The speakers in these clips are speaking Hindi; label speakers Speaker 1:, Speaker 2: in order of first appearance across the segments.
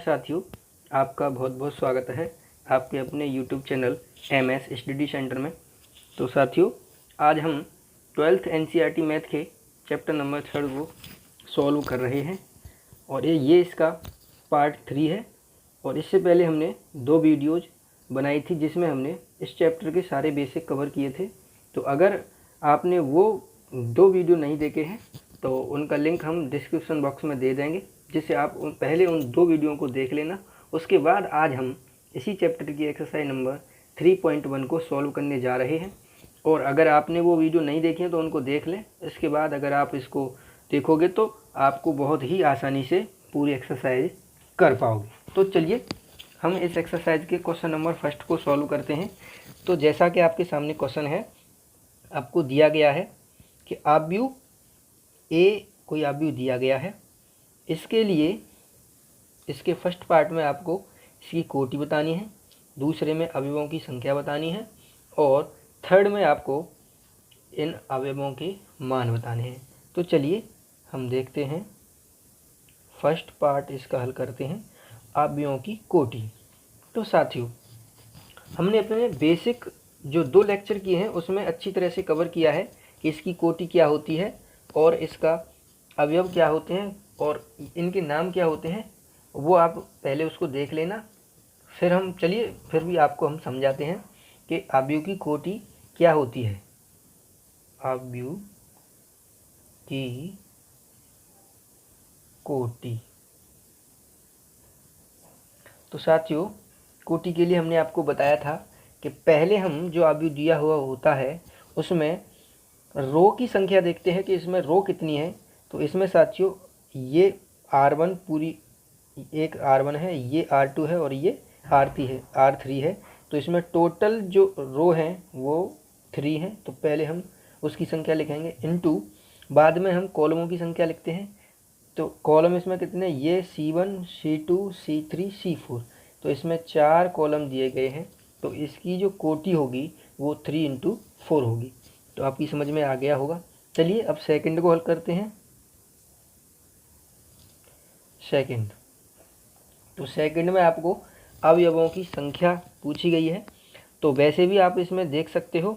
Speaker 1: साथियों, आपका बहुत बहुत स्वागत है आपके अपने YouTube channel MS study centre में। तो साथियों, आज हम 12th NCERT मैथ के चैप्टर नंबर 3 को सॉल्व कर रहे हैं और ये इसका पार्ट 3 है। और इससे पहले हमने 2 वीडियोज़ बनाई थी जिसमें हमने इस चैप्टर के सारे बेसिक कवर किए थे। तो अगर आपने वो 2 वीडियो नहीं देखे हैं तो उनका लिंक हम डिस्क्रिप्शन बॉक्स में दे देंगे, जिससे आप पहले उन 2 वीडियो को देख लेना। उसके बाद आज हम इसी चैप्टर की एक्सरसाइज नंबर 3.1 को सॉल्व करने जा रहे हैं। और अगर आपने वो वीडियो नहीं देखे हैं तो उनको देख लें। इसके बाद अगर आप इसको देखोगे तो आपको बहुत ही आसानी से पूरी एक्सरसाइज कर पाओगे। तो चलिए हम इस एक्सरसाइज के क्वेश्चन नंबर 1 को सॉल्व करते हैं। तो जैसा कि आपके सामने क्वेश्चन है, आपको दिया गया है कि आव्यूह ए, कोई आव्यूह दिया गया है। इसके लिए इसके फर्स्ट पार्ट में आपको इसकी कोटि बतानी है, दूसरे में अवयवों की संख्या बतानी है और थर्ड में आपको इन अवयवों के मान बताने हैं। तो चलिए हम देखते हैं, फर्स्ट पार्ट इसका हल करते हैं, अवयवों की कोटि। तो साथियों, हमने अपने बेसिक जो 2 लेक्चर किए हैं उसमें अच्छी तरह से कवर किया है कि इसकी कोटि क्या होती है और इसका अवयव क्या होते हैं और इनके नाम क्या होते हैं। वो आप पहले उसको देख लेना, फिर भी आपको हम समझाते हैं कि अवयव की कोटि क्या होती है। अवयव की कोटि। तो साथियों, कोटि के लिए हमने आपको बताया था कि पहले हम जो अवयव दिया हुआ होता है उसमें रो की संख्या देखते हैं कि इसमें रो कितनी है। तो इसमें साथियों ये R1 पूरी एक R1 है, ये R2 है और ये R3 है। तो इसमें टोटल जो रो हैं वो 3 हैं। तो पहले हम उसकी संख्या लिखेंगे इनटू, बाद में हम कॉलमों की संख्या लिखते हैं। तो कॉलम इसमें कितने, ये C1 C2 C3 C4। तो इसमें 4 कॉलम दिए गए हैं। तो इसकी जो कोटि होगी वो 3 × 4 होगी। तो आपकी समझ में आ गया होगा। चलिए अब सेकंड को हल करते हैं। सेकंड, तो सेकंड में आपको अवयवों की संख्या पूछी गई है। तो वैसे भी आप इसमें देख सकते हो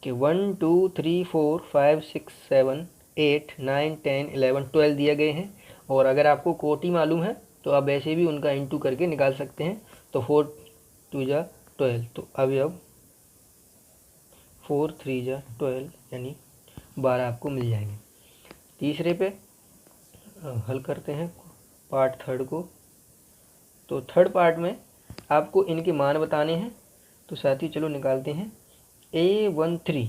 Speaker 1: कि 1 2 3 4 5 6 7 8 9 10 11 12 दिए गए हैं। और अगर आपको कोटि मालूम है तो आप वैसे भी उनका इंटू करके निकाल सकते हैं। तो 4 2 जा 12, तो अवयव 4 3 जा 12 यानी 12 आपको मिल जाएंगे। तीसरे पे हल करते हैं पार्ट थर्ड को। तो थर्ड पार्ट में आपको इनके मान बताने हैं। तो साथियों चलो निकालते हैं। A13,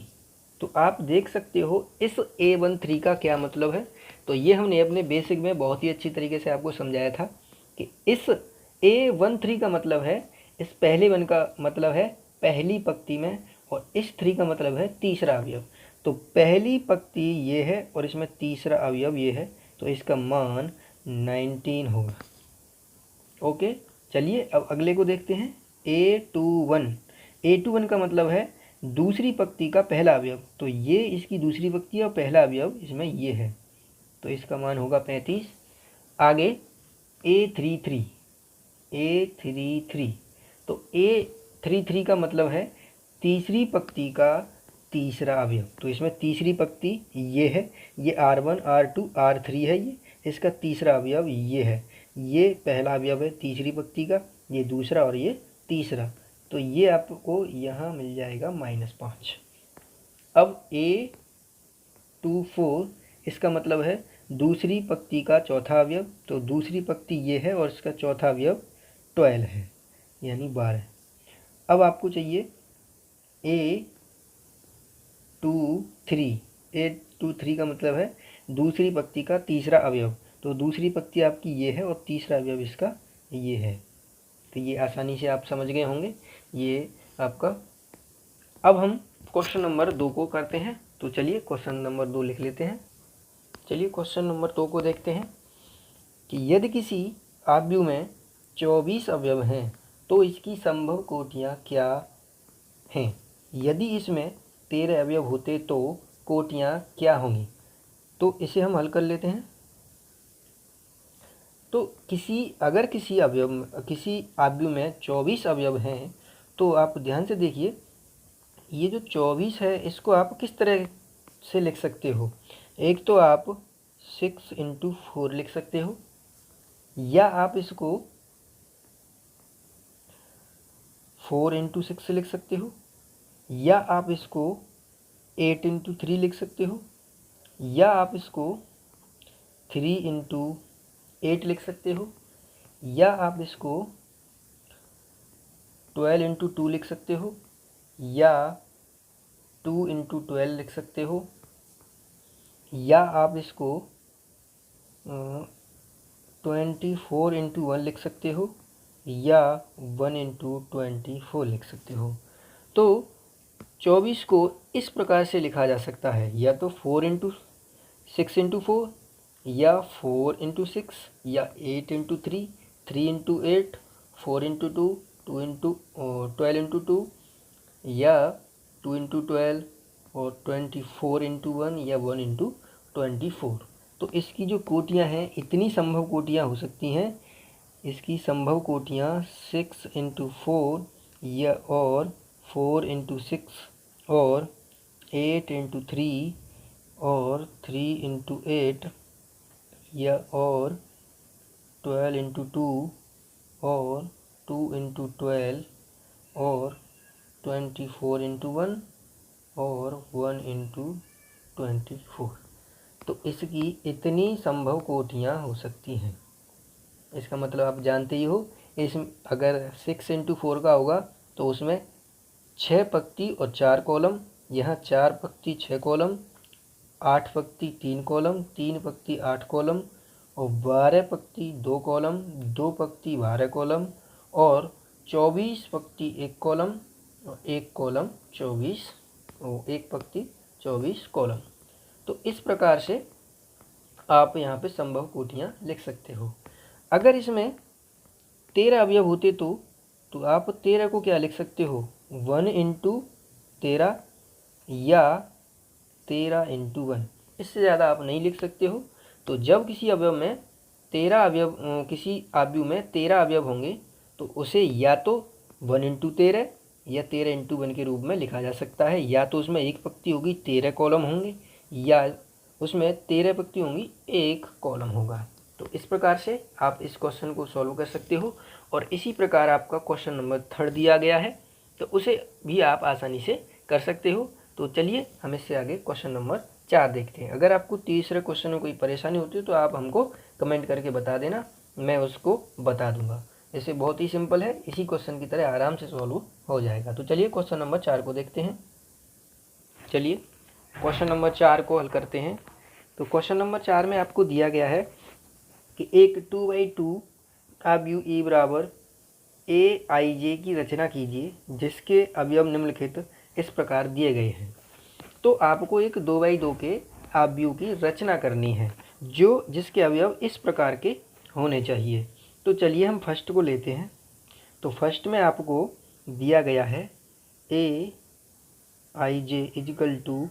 Speaker 1: तो आप देख सकते हो इस A13 का क्या मतलब है। तो ये हमने अपने बेसिक में बहुत ही अच्छी तरीके से आपको समझाया था कि इस A13 का मतलब है, इस पहले वन का मतलब है पहली पंक्ति में और इस 3 का मतलब है तीसरा अवयव। तो पहली पंक्ति ये है और इसमें तीसरा अवयव ये है। तो इसका मान 19 होगा। ओके, चलिए अब अगले को देखते हैं। A21 का मतलब है दूसरी पंक्ति का पहला अवयव। तो ये इसकी दूसरी पंक्ति और पहला अवयव इसमें ये है। तो इसका मान होगा 35। आगे A33, तो A33 का मतलब है तीसरी पंक्ति का तीसरा अवयव। तो इसमें तीसरी पंक्ति ये है, ये R1 R2 R3 है, ये इसका तीसरा अवयव ये है। ये पहला अवयव है तीसरी पंक्ति का, ये दूसरा और ये तीसरा। तो ये आपको यहाँ मिल जाएगा -5। अब A24, इसका मतलब है दूसरी पंक्ति का चौथा अवयव। तो दूसरी पंक्ति ये है और इसका चौथा अवयव 12 है यानी 12। अब आपको चाहिए A23 का मतलब है दूसरी पंक्ति का तीसरा अवयव। तो दूसरी पंक्ति आपकी ये है और तीसरा अवयव इसका ये है। तो ये आसानी से आप समझ गए होंगे ये आपका। अब हम क्वेश्चन नंबर 2 को करते हैं। तो चलिए क्वेश्चन नंबर 2 लिख लेते हैं। चलिए क्वेश्चन नंबर 2 को देखते हैं कि यदि किसी आव्यूह में 24 अवयव हैं तो इसकी संभव कोटियाँ क्या हैं। यदि इसमें 13 अवयव होते तो कोटियाँ क्या होंगी। तो इसे हम हल कर लेते हैं। तो अगर किसी आव्यूह में 24 अवयव हैं तो आप ध्यान से देखिए, ये जो 24 है इसको आप किस तरह से लिख सकते हो। एक तो आप 6 × 4 लिख सकते हो, या आप इसको 4 × 6 लिख सकते हो, या आप इसको 8 × 3 लिख सकते हो, या आप इसको 3 × 8 लिख सकते हो, या आप इसको 12 × 2 लिख सकते हो, या 2 × 12 लिख सकते हो, या आप इसको 24 × 1 लिख सकते हो, या 1 × 24 लिख सकते हो। तो 24 को इस प्रकार से लिखा जा सकता है, या तो 4 × 6 × 4, या 4 × 6, या 8 × 3, 3 × 8, 4 × 2, 12 × 2, या 2 × 12, और 24 × 1, या 1 × 24। तो इसकी जो कोटियाँ हैं, इतनी संभव कोटियाँ हो सकती हैं। इसकी संभव कोटियाँ 6 × 4, या और 4 × 6, और 8 × 3, और 3 × 8, या और 12 × 2, और 2 × 12, और 24 × 1, और 1 × 24। तो इसकी इतनी संभव कोटियाँ हो सकती हैं। इसका मतलब आप जानते ही हो, अगर 6 × 4 का होगा तो उसमें 6 पंक्ति और 4 कॉलम, यहाँ 4 पंक्ति 6 कॉलम, 8 पंक्ति 3 कॉलम, 3 पंक्ति 8 कॉलम, और 12 पंक्ति 2 कॉलम, 2 पंक्ति 12 कॉलम, और 24 पंक्ति 1 कॉलम, और 1 कॉलम 24, और 1 पंक्ति 24 कॉलम। तो इस प्रकार से आप यहाँ पे संभव कोटियाँ लिख सकते हो। अगर इसमें 13 अवयव होते तो आप 13 को क्या लिख सकते हो, 1 × 13, या 13 × 1। इससे ज़्यादा आप नहीं लिख सकते हो। तो जब किसी आव्यूह में 13 अवयव होंगे तो उसे या तो 1 × 13 या 13 × 1 के रूप में लिखा जा सकता है, या तो उसमें एक पंक्ति होगी 13 कॉलम होंगे, या उसमें 13 पंक्ति होंगी 1 कॉलम होगा। तो इस प्रकार से आप इस क्वेश्चन को सॉल्व कर सकते हो। और इसी प्रकार आपका क्वेश्चन नंबर 3 दिया गया है, तो उसे भी आप आसानी से कर सकते हो। तो चलिए हम इससे आगे क्वेश्चन नंबर 4 देखते हैं। अगर आपको तीसरे क्वेश्चन में कोई परेशानी होती है तो आप हमको कमेंट करके बता देना, मैं उसको बता दूंगा। इसे बहुत ही सिंपल है, इसी क्वेश्चन की तरह आराम से सॉल्व हो जाएगा। तो चलिए क्वेश्चन नंबर 4 को देखते हैं। चलिए क्वेश्चन नंबर 4 को हल करते हैं। तो क्वेश्चन नंबर 4 में आपको दिया गया है कि एक 2/2 आव्यूह E बराबर AIJ की रचना कीजिए, जिसके अवयव निम्नलिखित इस प्रकार दिए गए हैं। तो आपको एक 2/2 के आव्यूह की रचना करनी है, जिसके अवयव इस प्रकार के होने चाहिए। तो चलिए हम फर्स्ट को लेते हैं। तो फर्स्ट में आपको दिया गया है AIJ =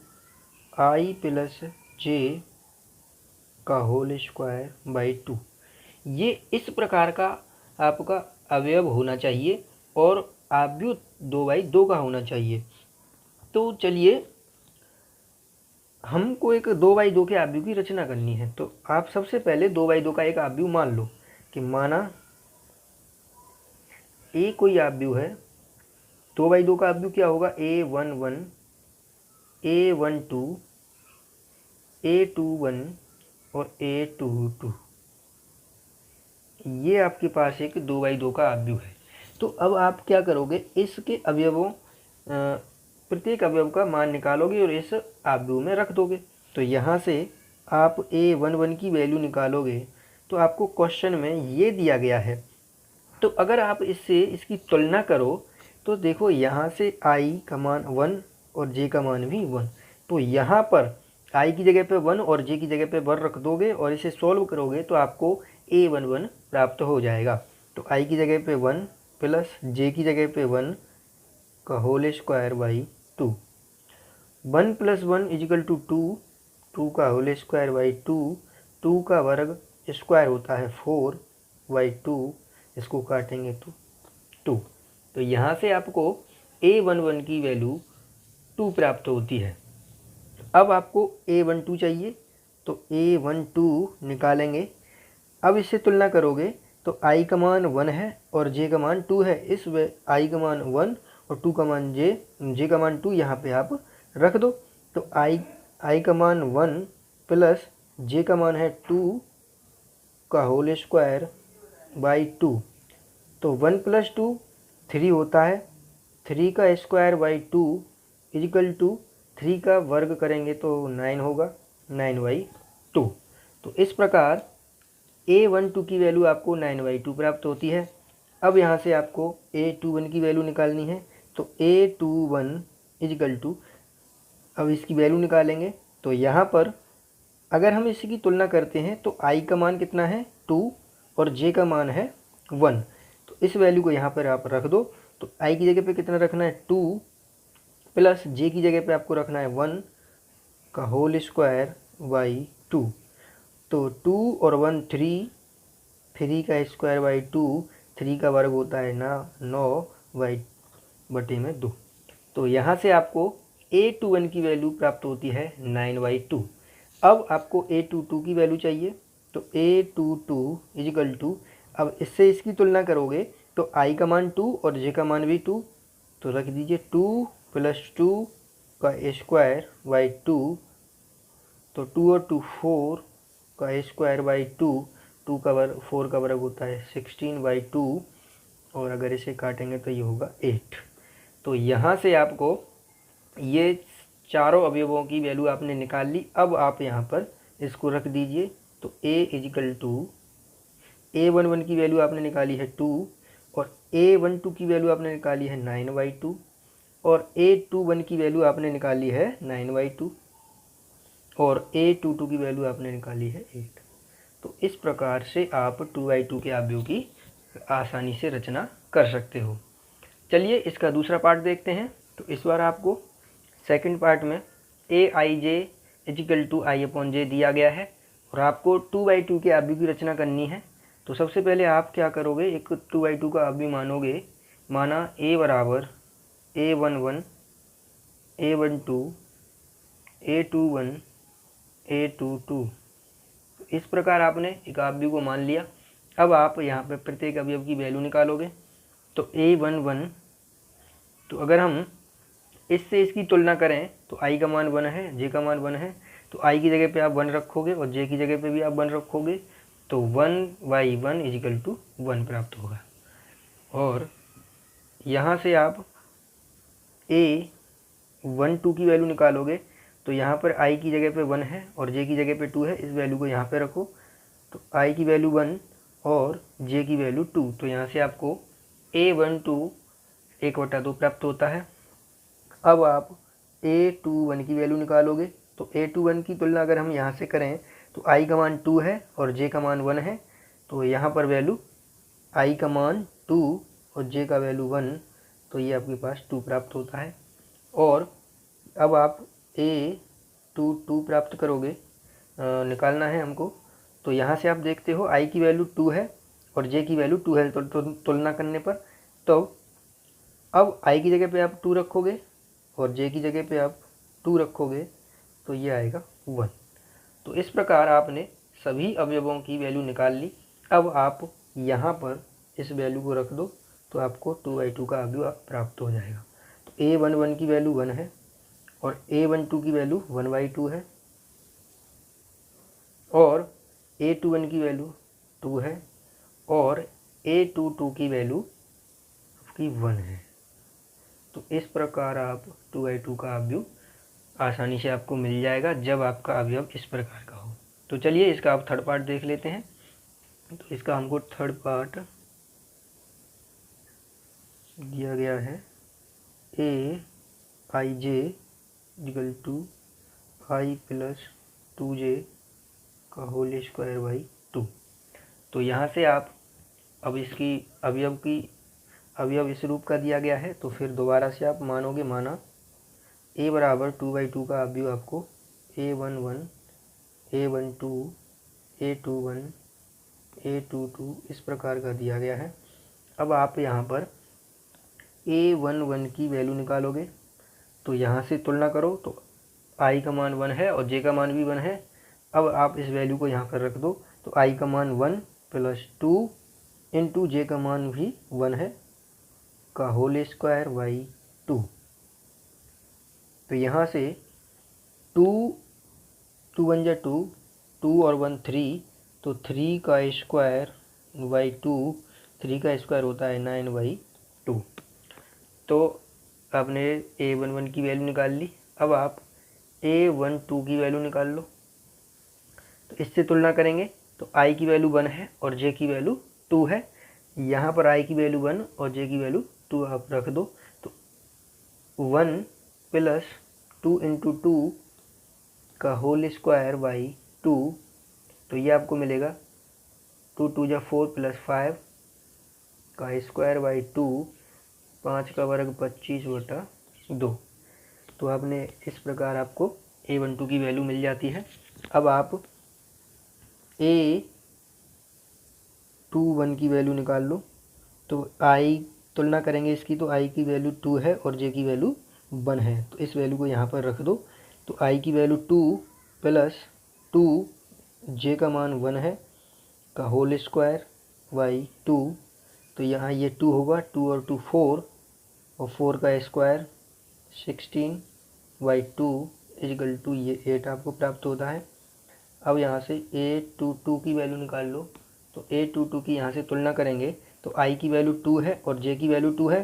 Speaker 1: I + J का होल स्क्वायर बाई 2। ये इस प्रकार का आपका अवयव होना चाहिए और आव्यूह 2/2 का होना चाहिए। तो चलिए हमको एक 2/2 के आव्यूह की रचना करनी है। तो आप सबसे पहले 2/2 का एक आव्यूह मान लो कि माना A कोई आव्यूह है। 2/2 का आव्यूह क्या होगा, A11, A12, A21 और A22। ये आपके पास एक 2/2 का आव्यूह है। तो अब आप क्या करोगे, इसके अवयवों प्रत्येक अवयव का मान निकालोगे और इस आव्यूह में रख दोगे। तो यहाँ से आप A11 की वैल्यू निकालोगे तो आपको क्वेश्चन में ये दिया गया है। तो अगर आप इसकी तुलना करो तो देखो, यहाँ से I का मान 1 और J का मान भी 1। तो यहाँ पर I की जगह पे 1 और J की जगह पे 1 रख दोगे और इसे सॉल्व करोगे तो आपको A11 प्राप्त हो जाएगा। तो I की जगह पे 1 प्लस J की जगह पे 1 का होल स्क्वायर बाई 2। 1 + 1 = 2 का होल स्क्वायर बाई 2। 2 का वर्ग स्क्वायर होता है 4। 2, इसको काटेंगे तो 2। तो यहाँ से आपको A11 की वैल्यू 2 प्राप्त होती है। अब आपको A12 चाहिए, तो A12 निकालेंगे। अब इससे तुलना करोगे तो i का मान 1 है और j का मान 2 है। इस i का मान 1 और 2 का मान j का मान 2 यहाँ पे आप रख दो। तो i का मान 1 प्लस j का मान है 2 का होल स्क्वायर बाई 2। तो 1 प्लस 2 3 होता है। 3 का स्क्वायर बाई 2 इजिकल टू 3 का वर्ग करेंगे तो 9 होगा, 9/2। तो इस प्रकार A12 की वैल्यू आपको 9/2 प्राप्त होती है। अब यहाँ से आपको A21 की वैल्यू निकालनी है। तो A21 इजिकल टू, अब इसकी वैल्यू निकालेंगे तो यहाँ पर अगर हम इसकी तुलना करते हैं तो i का मान कितना है 2 और j का मान है 1। तो इस वैल्यू को यहाँ पर आप रख दो। तो i की जगह पे कितना रखना है 2 प्लस j की जगह पे आपको रखना है 1 का होल स्क्वायर बाई 2। तो 2 और 1 3 का स्क्वायर बाई 2, 3 का वर्ग होता है 9/2। तो यहाँ से आपको A21 की वैल्यू प्राप्त होती है 9/2। अब आपको A22 की वैल्यू चाहिए। तो A22 इजिकल टू, अब इससे इसकी तुलना करोगे तो i का मान 2 और j का मान भी 2। तो रख दीजिए 2 प्लस 2 का स्क्वायर बाई 2। तो 2 और 2 4 का स्क्वायर बाई 2, 2 का वर्ग 4 का वर्ग होता है 16/2 और अगर इसे काटेंगे तो ये होगा 8। तो यहाँ से आपको ये चारों अवयवों की वैल्यू आपने निकाल ली। अब आप यहाँ पर इसको रख दीजिए। तो a इजिकल टू A11 की वैल्यू आपने निकाली है 2 और A12 की वैल्यू आपने निकाली है 9/2 और A21 की वैल्यू आपने निकाली है 9/2 और A22 की वैल्यू आपने निकाली है 8। तो इस प्रकार से आप 2/2 के अवयव की आसानी से रचना कर सकते हो। चलिए इसका दूसरा पार्ट देखते हैं। तो इस बार आपको सेकंड पार्ट में Aij इजिकल टू i/j दिया गया है और आपको 2/2 के अवयव की रचना करनी है। तो सबसे पहले आप क्या करोगे, एक 2/2 का अवयव मानोगे। माना a बराबर A11 A12 A21 A22। इस प्रकार आपने एक अवयव को मान लिया। अब आप यहाँ पे प्रत्येक अवयव की वैल्यू निकालोगे। तो A11, तो अगर हम इससे इसकी तुलना करें तो i का मान 1 है, j का मान 1 है। तो i की जगह पे आप 1 रखोगे और j की जगह पे भी आप 1 रखोगे। तो 1/1 इजिकल टू 1 प्राप्त होगा। और यहाँ से आप A12 की वैल्यू निकालोगे। तो यहाँ पर i की जगह पे 1 है और j की जगह पे 2 है। इस वैल्यू को यहाँ पे रखो। तो i की वैल्यू 1 और j की वैल्यू 2। तो यहाँ से आपको A12 1/2 प्राप्त होता है। अब आप A21 की वैल्यू निकालोगे। तो A21 की तुलना अगर हम यहाँ से करें तो i का मान 2 है और j का मान 1 है। तो यहाँ पर वैल्यू i का मान 2 और j का वैल्यू 1, तो ये आपके पास 2 प्राप्त होता है। और अब आप A22 प्राप्त करोगे, निकालना है हमको। तो यहाँ से आप देखते हो i की वैल्यू 2 है और j की वैल्यू 2 है। तो तुलना करने पर तो अब i की जगह पे आप 2 रखोगे और j की जगह पे आप 2 रखोगे तो ये आएगा 1। तो इस प्रकार आपने सभी अवयवों की वैल्यू निकाल ली। अब आप यहाँ पर इस वैल्यू को रख दो तो आपको 2/2 का अवयव प्राप्त हो जाएगा। तो A11 की वैल्यू 1 है और A12 की वैल्यू 1/2 है और A21 की वैल्यू 2 है और A22 की वैल्यू आपकी 1 है। तो इस प्रकार आप 2/2 का अवयव आसानी से आपको मिल जाएगा जब आपका अवयव इस प्रकार का हो। तो चलिए इसका आप थर्ड पार्ट देख लेते हैं। तो इसका हमको थर्ड पार्ट दिया गया है Aij equal to i plus 2j का होल स्क्वायर बाई 2। तो यहाँ से आप अब इसकी अवयव इस रूप का दिया गया है। तो फिर दोबारा से आप मानोगे। माना a बराबर 2/2 का अवयव आपको A11 A12 A21 A22 इस प्रकार का दिया गया है। अब आप यहाँ पर A11 की वैल्यू निकालोगे, तो यहाँ से तुलना करो तो i का मान 1 है और j का मान भी 1 है। अब आप इस वैल्यू को यहाँ पर रख दो, तो i का मान 1 प्लस 2 इंटू जे का मान भी 1 है का होल स्क्वायर बाई 2। तो यहाँ से 2 2 1 जा 2, 2 और 1 3, तो 3 का स्क्वायर बाई 2, 3 का स्क्वायर होता है 9 बाई 2। तो आपने A11 की वैल्यू निकाल ली। अब आप A12 की वैल्यू निकाल लो। तो इससे तुलना करेंगे तो i की वैल्यू 1 है और j की वैल्यू 2 है। यहाँ पर i की वैल्यू 1 और j की वैल्यू 2 आप रख दो, तो 1 प्लस 2 इंटू 2 का होल स्क्वायर बाई 2, तो ये आपको मिलेगा 2 2 जा 4 प्लस 5 का स्क्वायर बाई 2, 5 का वर्ग 25/2। तो आपने इस प्रकार आपको A12 की वैल्यू मिल जाती है। अब आप A21 की वैल्यू निकाल लो। तो i तुलना करेंगे इसकी, तो i की वैल्यू 2 है और j की वैल्यू 1 है। तो इस वैल्यू को यहाँ पर रख दो, तो i की वैल्यू 2 प्लस 2, j का मान 1 है का होल स्क्वायर बाई 2। तो यहाँ ये 2 होगा, 2 और 2 4, और 4 का स्क्वायर 16 बाई 2 इजकल टू ये 8 आपको प्राप्त होता है। अब यहाँ से A22 की वैल्यू निकाल लो। तो A22 की यहाँ से तुलना करेंगे तो i की वैल्यू 2 है और j की वैल्यू 2 है।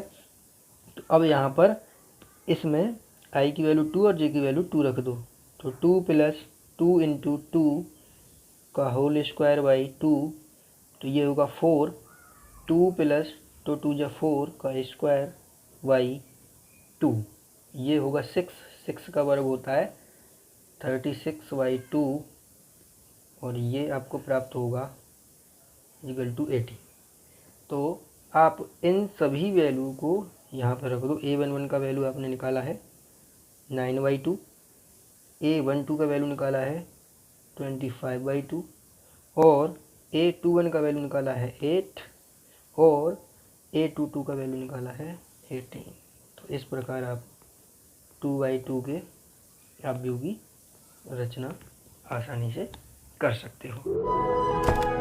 Speaker 1: तो अब यहाँ पर इसमें i की वैल्यू 2 और j की वैल्यू 2 रख दो, तो 2 प्लस 2 इंटू 2 का होल स्क्वायर बाई 2, तो ये होगा 4, 2 प्लस 2 2 जा 4 का स्क्वायर बाई 2, ये होगा 6, 6 का वर्ग होता है 36 बाई 2, और ये आपको प्राप्त होगा इक्वल टू 80। तो आप इन सभी वैल्यू को यहाँ पर रख दो। A11 का वैल्यू आपने निकाला है 9/2, A12 का वैल्यू निकाला है 25/2, और A21 का वैल्यू निकाला है 8, और A22 का वैल्यू निकाला है 18। तो इस प्रकार आप 2/2 के आप व्यू की रचना आसानी से कर सकते हो।